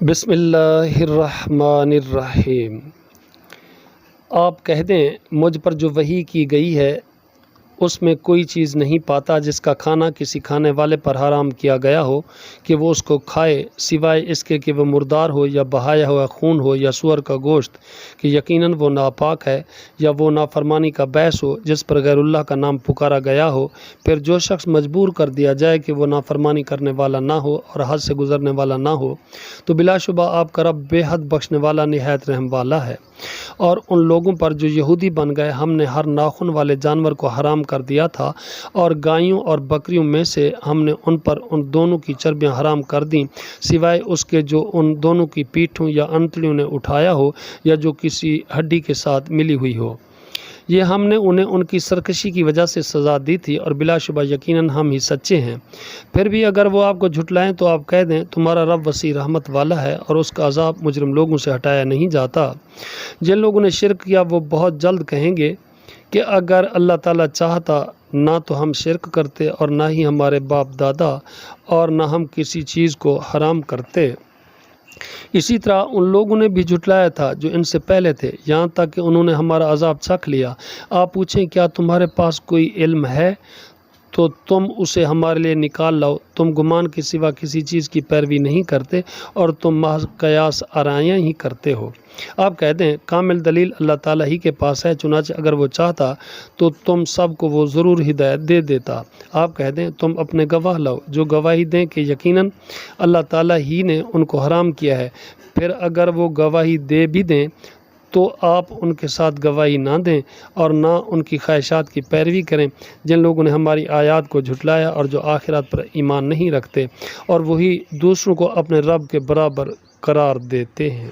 بسم اللہ الرحمن الرحیم۔ آپ کہہ دیں مجھ پر جو وحی کی گئی ہے اس میں کوئی چیز نہیں پاتا جس کا کھانا کسی کھانے والے پر حرام کیا گیا ہو کہ وہ اس کو کھائے، سوائے اس کے کہ وہ مردار ہو یا بہایا ہوا خون ہو یا سور کا گوشت، کہ یقیناً وہ ناپاک ہے، یا وہ نافرمانی کا باعث ہو جس پر غیر اللہ کا نام پکارا گیا ہو۔ پھر جو شخص مجبور کر دیا جائے کہ وہ نافرمانی کرنے والا نہ ہو اور حد سے گزرنے والا نہ ہو، تو بلا شبہ آپ کا رب بے حد بخشنے والا نہایت رحم والا ہے۔ اور ان لوگوں پر جو یہودی بن گئے ہم نے ہر ناخن والے جانور کو حرام کر دیا تھا، اور گایوں اور بکریوں میں سے ہم نے ان پر ان دونوں کی چربیاں حرام کر دیں، سوائے اس کے جو ان دونوں کی پیٹھوں یا انتڑیوں نے اٹھایا ہو یا جو کسی ہڈی کے ساتھ ملی ہوئی ہو۔ یہ ہم نے انہیں ان کی سرکشی کی وجہ سے سزا دی تھی، اور بلا شبہ یقیناً ہم ہی سچے ہیں۔ پھر بھی اگر وہ آپ کو جھٹلائیں تو آپ کہہ دیں تمہارا رب وسیع رحمت والا ہے اور اس کا عذاب مجرم لوگوں سے ہٹایا نہیں جاتا۔ جن لوگوں نے شرک کیا وہ بہت جلد کہیں گے کہ اگر اللہ تعالیٰ چاہتا نہ تو ہم شرک کرتے اور نہ ہی ہمارے باپ دادا، اور نہ ہم کسی چیز کو حرام کرتے۔ اسی طرح ان لوگوں نے بھی جھٹلایا تھا جو ان سے پہلے تھے، یہاں تک کہ انہوں نے ہمارا عذاب چکھ لیا۔ آپ پوچھیں کیا تمہارے پاس کوئی علم ہے تو تم اسے ہمارے لیے نکال لاؤ۔ تم گمان کے سوا کسی چیز کی پیروی نہیں کرتے اور تم محض قیاس آرائیاں ہی کرتے ہو۔ آپ کہہ دیں کامل دلیل اللہ تعالیٰ ہی کے پاس ہے، چنانچہ اگر وہ چاہتا تو تم سب کو وہ ضرور ہدایت دے دیتا۔ آپ کہہ دیں تم اپنے گواہ لاؤ جو گواہی دیں کہ یقیناً اللہ تعالیٰ ہی نے ان کو حرام کیا ہے۔ پھر اگر وہ گواہی دے بھی دیں تو آپ ان کے ساتھ گواہی نہ دیں اور نہ ان کی خواہشات کی پیروی کریں، جن لوگوں نے ہماری آیات کو جھٹلایا اور جو آخرت پر ایمان نہیں رکھتے، اور وہی دوسروں کو اپنے رب کے برابر قرار دیتے ہیں۔